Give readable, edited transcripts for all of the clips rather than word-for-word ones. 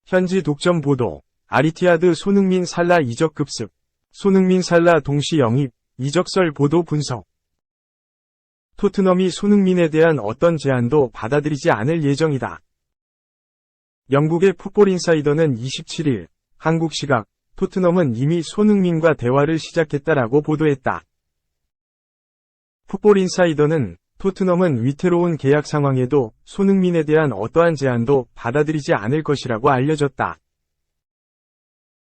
현지 독점 보도. 아리티아드 손흥민 살라 이적 급습. 손흥민 살라 동시 영입, 이적설 보도 분석. 토트넘이 손흥민에 대한 어떤 제안도 받아들이지 않을 예정이다. 영국의 풋볼 인사이더는 27일, 한국 시각, 토트넘은 이미 손흥민과 대화를 시작했다라고 보도했다. 풋볼 인사이더는 토트넘은 위태로운 계약 상황에도 손흥민에 대한 어떠한 제안도 받아들이지 않을 것이라고 알려졌다.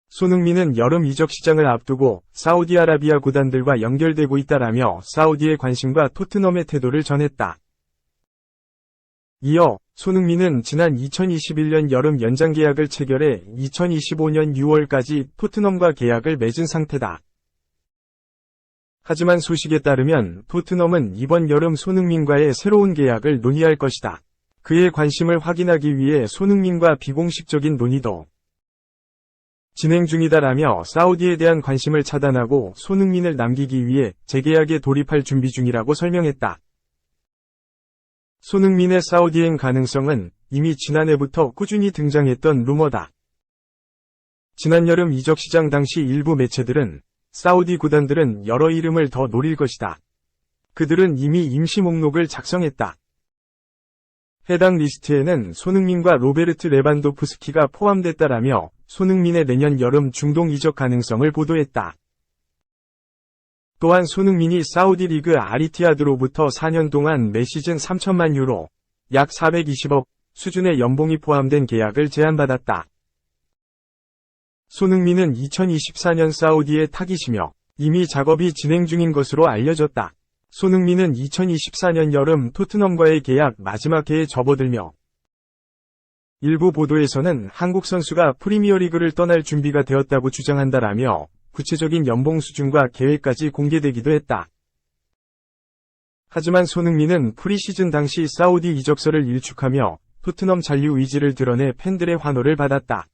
손흥민은 여름 이적 시장을 앞두고 사우디아라비아 구단들과 연결되고 있다라며 사우디의 관심과 토트넘의 태도를 전했다. 이어 손흥민은 지난 2021년 여름 연장 계약을 체결해 2025년 6월까지 토트넘과 계약을 맺은 상태다. 하지만 소식에 따르면 토트넘은 이번 여름 손흥민과의 새로운 계약을 논의할 것이다. 그의 관심을 확인하기 위해 손흥민과 비공식적인 논의도 진행 중이다라며 사우디에 대한 관심을 차단하고 손흥민을 남기기 위해 재계약에 돌입할 준비 중이라고 설명했다. 손흥민의 사우디행 가능성은 이미 지난해부터 꾸준히 등장했던 루머다. 지난 여름 이적 시장 당시 일부 매체들은 사우디 구단들은 여러 이름을 더 노릴 것이다. 그들은 이미 임시 목록을 작성했다. 해당 리스트에는 손흥민과 로베르트 레반도프스키가 포함됐다라며 손흥민의 내년 여름 중동 이적 가능성을 보도했다. 또한 손흥민이 사우디 리그 아리티아드로부터 4년 동안 매 시즌 3천만 유로, 약 420억 수준의 연봉이 포함된 계약을 제안받았다. 손흥민은 2024년 사우디의 타깃이며 이미 작업이 진행 중인 것으로 알려졌다. 손흥민은 2024년 여름 토트넘과의 계약 마지막 해에 접어들며 일부 보도에서는 한국 선수가 프리미어리그를 떠날 준비가 되었다고 주장한다라며 구체적인 연봉 수준과 계획까지 공개되기도 했다. 하지만 손흥민은 프리시즌 당시 사우디 이적설을 일축하며 토트넘 잔류 의지를 드러내 팬들의 환호를 받았다.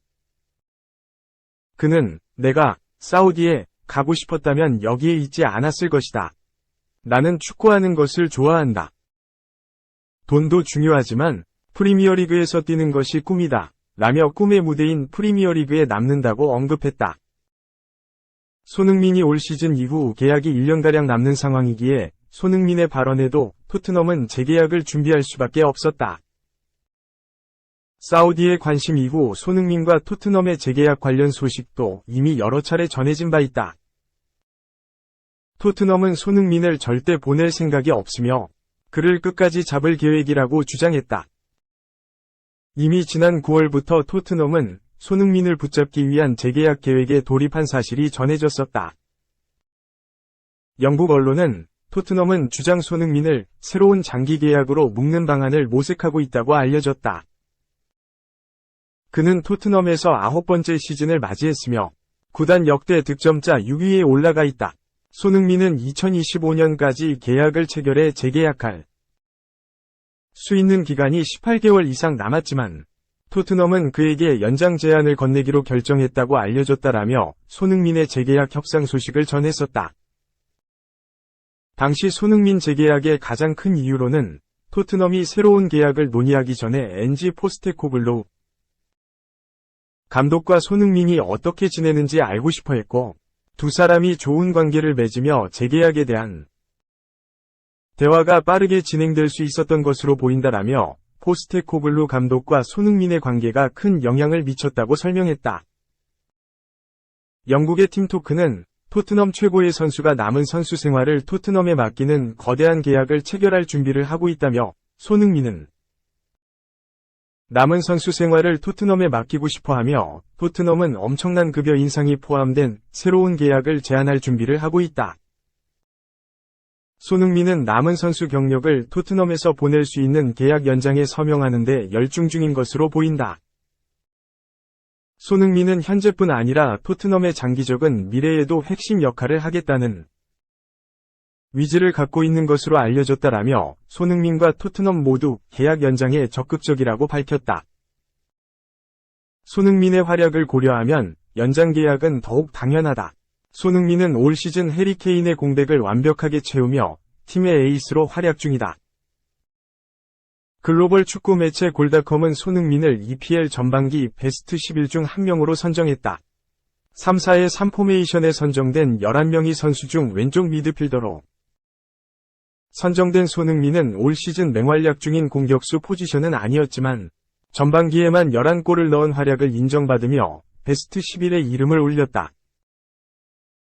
그는 내가 사우디에 가고 싶었다면 여기에 있지 않았을 것이다. 나는 축구하는 것을 좋아한다. 돈도 중요하지만 프리미어리그에서 뛰는 것이 꿈이다. 라며 꿈의 무대인 프리미어리그에 남는다고 언급했다. 손흥민이 올 시즌 이후 계약이 1년가량 남는 상황이기에 손흥민의 발언에도 토트넘은 재계약을 준비할 수밖에 없었다. 사우디의 관심 이후 손흥민과 토트넘의 재계약 관련 소식도 이미 여러 차례 전해진 바 있다. 토트넘은 손흥민을 절대 보낼 생각이 없으며 그를 끝까지 잡을 계획이라고 주장했다. 이미 지난 9월부터 토트넘은 손흥민을 붙잡기 위한 재계약 계획에 돌입한 사실이 전해졌었다. 영국 언론은 토트넘은 주장 손흥민을 새로운 장기 계약으로 묶는 방안을 모색하고 있다고 알려졌다. 그는 토트넘에서 9번째 시즌을 맞이했으며 구단 역대 득점자 6위에 올라가 있다. 손흥민은 2025년까지 계약을 체결해 재계약할 수 있는 기간이 18개월 이상 남았지만 토트넘은 그에게 연장 제안을 건네기로 결정했다고 알려졌다라며 손흥민의 재계약 협상 소식을 전했었다. 당시 손흥민 재계약의 가장 큰 이유로는 토트넘이 새로운 계약을 논의하기 전에 엔지 포스테코글로우 감독과 손흥민이 어떻게 지내는지 알고 싶어 했고 두 사람이 좋은 관계를 맺으며 재계약에 대한 대화가 빠르게 진행될 수 있었던 것으로 보인다라며 포스테코글루 감독과 손흥민의 관계가 큰 영향을 미쳤다고 설명했다. 영국의 팀토크는 토트넘 최고의 선수가 남은 선수 생활을 토트넘에 맡기는 거대한 계약을 체결할 준비를 하고 있다며 손흥민은 남은 선수 생활을 토트넘에 맡기고 싶어하며 토트넘은 엄청난 급여 인상이 포함된 새로운 계약을 제안할 준비를 하고 있다. 손흥민은 남은 선수 경력을 토트넘에서 보낼 수 있는 계약 연장에 서명하는 데 열중 중인 것으로 보인다. 손흥민은 현재뿐 아니라 토트넘의 장기적인 미래에도 핵심 역할을 하겠다는 위지를 갖고 있는 것으로 알려졌다라며 손흥민과 토트넘 모두 계약 연장에 적극적이라고 밝혔다. 손흥민의 활약을 고려하면 연장 계약은 더욱 당연하다. 손흥민은 올 시즌 해리 케인의 공백을 완벽하게 채우며 팀의 에이스로 활약 중이다. 글로벌 축구 매체 골닷컴은 손흥민을 EPL 전반기 베스트 11 중 한 명으로 선정했다. 3-4의 3 포메이션에 선정된 11명의 선수 중 왼쪽 미드필더로 선정된 손흥민은 올 시즌 맹활약 중인 공격수 포지션은 아니었지만 전반기에만 11골을 넣은 활약을 인정받으며 베스트 11에 이름을 올렸다.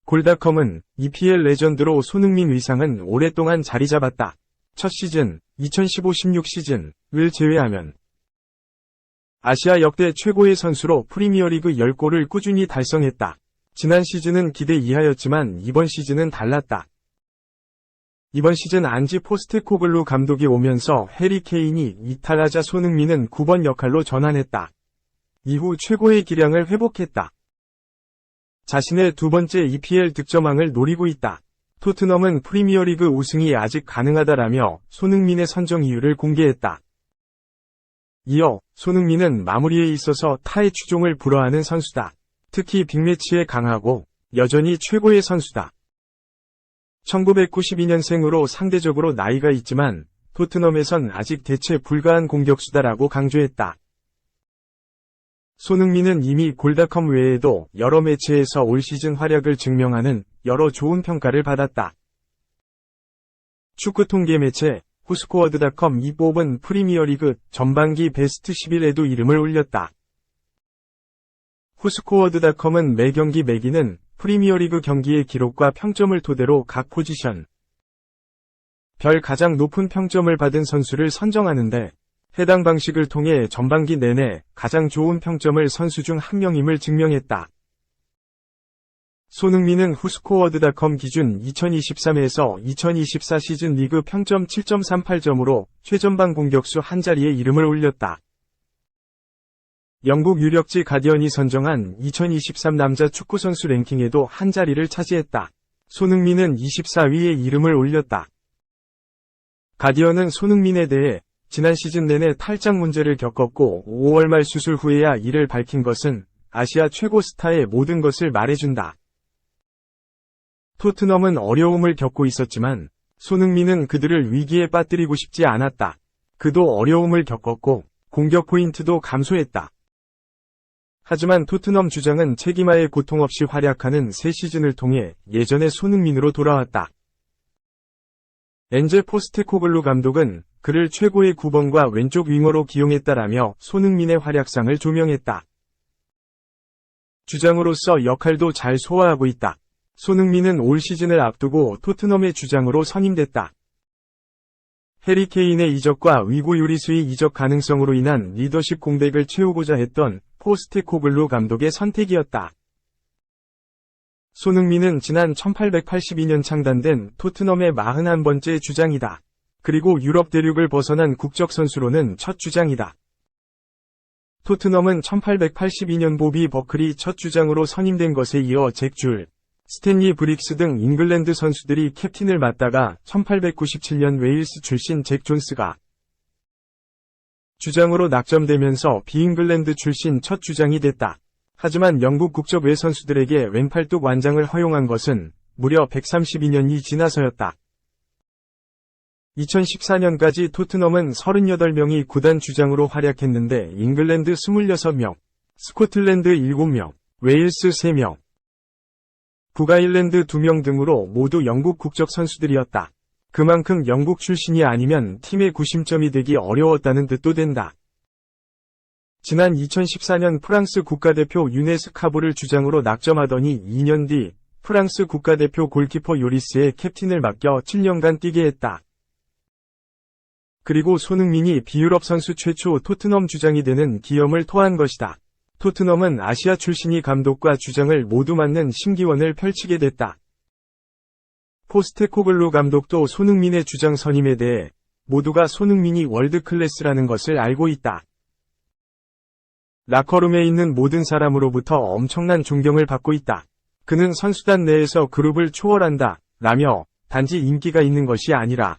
골닷컴은 EPL 레전드로 손흥민 위상은 오랫동안 자리 잡았다. 첫 시즌, 2015-16 시즌을 제외하면 아시아 역대 최고의 선수로 프리미어리그 10골을 꾸준히 달성했다. 지난 시즌은 기대 이하였지만 이번 시즌은 달랐다. 이번 시즌 안지 포스테코글루 감독이 오면서 해리 케인이 이탈하자 손흥민은 9번 역할로 전환했다. 이후 최고의 기량을 회복했다. 자신의 두 번째 EPL 득점왕을 노리고 있다. 토트넘은 프리미어리그 우승이 아직 가능하다라며 손흥민의 선정 이유를 공개했다. 이어 손흥민은 마무리에 있어서 타의 추종을 불허하는 선수다. 특히 빅매치에 강하고 여전히 최고의 선수다. 1992년생으로 상대적으로 나이가 있지만 토트넘에선 아직 대체 불가한 공격수다라고 강조했다. 손흥민은 이미 골닷컴 외에도 여러 매체에서 올 시즌 활약을 증명하는 여러 좋은 평가를 받았다. 축구 통계 매체 후스코어드.com이 뽑은 프리미어리그 전반기 베스트 11에도 이름을 올렸다. 후스코어드.com은 매 경기 매기는 프리미어리그 경기의 기록과 평점을 토대로 각 포지션 별 가장 높은 평점을 받은 선수를 선정하는데 해당 방식을 통해 전반기 내내 가장 좋은 평점을 선수 중 한 명임을 증명했다. 손흥민은 후스코어드.com 기준 2023에서 2024 시즌 리그 평점 7.38점으로 최전방 공격수 한 자리에 이름을 올렸다. 영국 유력지 가디언이 선정한 2023 남자 축구선수 랭킹에도 한 자리를 차지했다. 손흥민은 24위에 이름을 올렸다. 가디언은 손흥민에 대해 지난 시즌 내내 탈장 문제를 겪었고 5월 말 수술 후에야 이를 밝힌 것은 아시아 최고 스타의 모든 것을 말해준다. 토트넘은 어려움을 겪고 있었지만 손흥민은 그들을 위기에 빠뜨리고 싶지 않았다. 그도 어려움을 겪었고 공격 포인트도 감소했다. 하지만 토트넘 주장은 책임아의 고통 없이 활약하는 새 시즌을 통해 예전의 손흥민으로 돌아왔다. 엔제 포스테코글루 감독은 그를 최고의 9번과 왼쪽 윙어로 기용했다라며 손흥민의 활약상을 조명했다. 주장으로서 역할도 잘 소화하고 있다. 손흥민은 올 시즌을 앞두고 토트넘의 주장으로 선임됐다. 해리 케인의 이적과 위고 유리스의 이적 가능성으로 인한 리더십 공백을 채우고자 했던 포스테코글루 감독의 선택이었다. 손흥민은 지난 1882년 창단된 토트넘의 41번째 주장이다. 그리고 유럽 대륙을 벗어난 국적 선수로는 첫 주장이다. 토트넘은 1882년 보비 버클이 첫 주장으로 선임된 것에 이어 잭 줄, 스탠리 브릭스 등 잉글랜드 선수들이 캡틴을 맡다가 1897년 웨일스 출신 잭 존스가 주장으로 낙점되면서 비잉글랜드 출신 첫 주장이 됐다. 하지만 영국 국적 외 선수들에게 왼팔뚝 완장을 허용한 것은 무려 132년이 지나서였다. 2014년까지 토트넘은 38명이 구단 주장으로 활약했는데 잉글랜드 26명, 스코틀랜드 7명, 웨일스 3명, 북아일랜드 2명 등으로 모두 영국 국적 선수들이었다. 그만큼 영국 출신이 아니면 팀의 구심점이 되기 어려웠다는 뜻도 된다. 지난 2014년 프랑스 국가대표 유네스 카보를 주장으로 낙점하더니 2년 뒤 프랑스 국가대표 골키퍼 요리스의 캡틴을 맡겨 7년간 뛰게 했다. 그리고 손흥민이 비유럽 선수 최초 토트넘 주장이 되는 기염을 토한 것이다. 토트넘은 아시아 출신이 감독과 주장을 모두 맡는 신기원을 펼치게 됐다. 포스테코글루 감독도 손흥민의 주장 선임에 대해 모두가 손흥민이 월드클래스라는 것을 알고 있다. 라커룸에 있는 모든 사람으로부터 엄청난 존경을 받고 있다. 그는 선수단 내에서 그룹을 초월한다. 라며 단지 인기가 있는 것이 아니라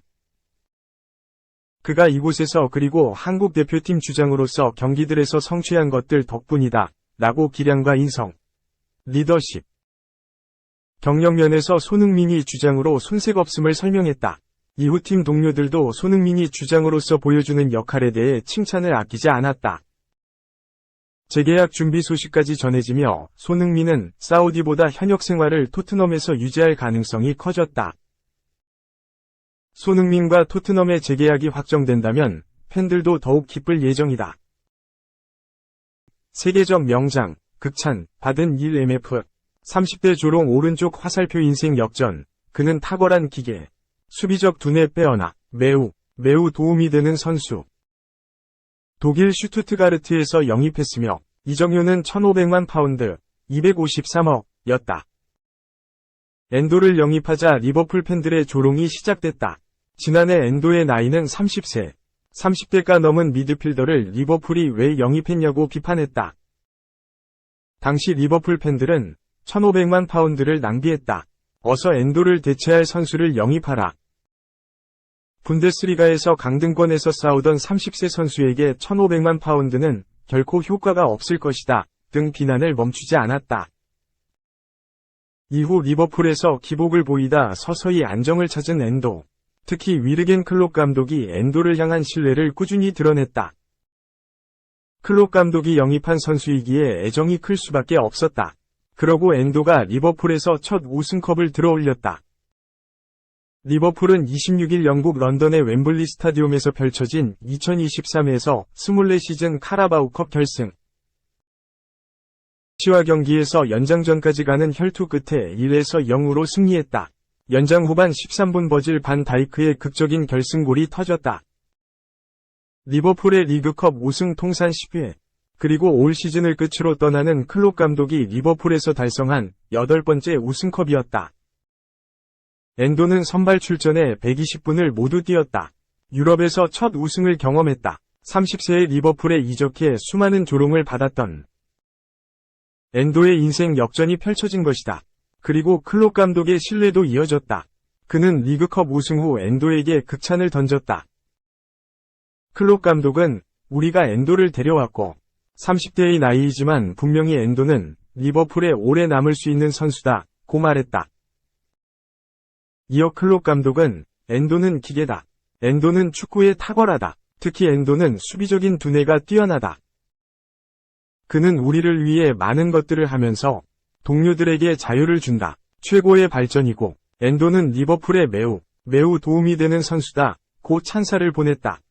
그가 이곳에서 그리고 한국 대표팀 주장으로서 경기들에서 성취한 것들 덕분이다. 라고 기량과 인성, 리더십, 경력 면에서 손흥민이 주장으로 손색 없음을 설명했다. 이후 팀 동료들도 손흥민이 주장으로서 보여주는 역할에 대해 칭찬을 아끼지 않았다. 재계약 준비 소식까지 전해지며 손흥민은 사우디보다 현역 생활을 토트넘에서 유지할 가능성이 커졌다. 손흥민과 토트넘의 재계약이 확정된다면 팬들도 더욱 기쁠 예정이다. 세계적 명장, 극찬, 받은 1MF. 30대 조롱 오른쪽 화살표 인생 역전. 그는 탁월한 기계. 수비적 두뇌 빼어나 매우 도움이 되는 선수. 독일 슈투트가르트에서 영입했으며 이적료는 1,500만 파운드, 253억이었다. 엔도를 영입하자 리버풀 팬들의 조롱이 시작됐다. 지난해 엔도의 나이는 30세. 30대가 넘은 미드필더를 리버풀이 왜 영입했냐고 비판했다. 당시 리버풀 팬들은 1,500만 파운드를 낭비했다. 어서 엔도를 대체할 선수를 영입하라. 분데스리가에서 강등권에서 싸우던 30세 선수에게 1,500만 파운드는 결코 효과가 없을 것이다. 등 비난을 멈추지 않았다. 이후 리버풀에서 기복을 보이다 서서히 안정을 찾은 엔도. 특히 위르겐 클롭 감독이 엔도를 향한 신뢰를 꾸준히 드러냈다. 클롭 감독이 영입한 선수이기에 애정이 클 수밖에 없었다. 그러고 엔도가 리버풀에서 첫 우승컵을 들어올렸다. 리버풀은 26일 영국 런던의 웸블리 스타디움에서 펼쳐진 2023에서 24시즌 카라바오컵 결승. 시와 경기에서 연장전까지 가는 혈투 끝에 1에서 0으로 승리했다. 연장 후반 13분 버질 반 다이크의 극적인 결승골이 터졌다. 리버풀의 리그컵 우승 통산 10회, 그리고 올 시즌을 끝으로 떠나는 클롭 감독이 리버풀에서 달성한 8번째 우승컵이었다. 엔도는 선발 출전에 120분을 모두 뛰었다. 유럽에서 첫 우승을 경험했다. 30세의 리버풀에 이적해 수많은 조롱을 받았던 엔도의 인생 역전이 펼쳐진 것이다. 그리고 클롭 감독의 신뢰도 이어졌다. 그는 리그컵 우승 후 엔도에게 극찬을 던졌다. 클롭 감독은 우리가 엔도를 데려왔고 30대의 나이이지만 분명히 엔도는 리버풀에 오래 남을 수 있는 선수다. 고 말했다. 이어 클롭 감독은 엔도는 기계다. 엔도는 축구에 탁월하다. 특히 엔도는 수비적인 두뇌가 뛰어나다. 그는 우리를 위해 많은 것들을 하면서 동료들에게 자유를 준다. 최고의 발전이고 엔도는 리버풀에 매우 도움이 되는 선수다. 고 찬사를 보냈다.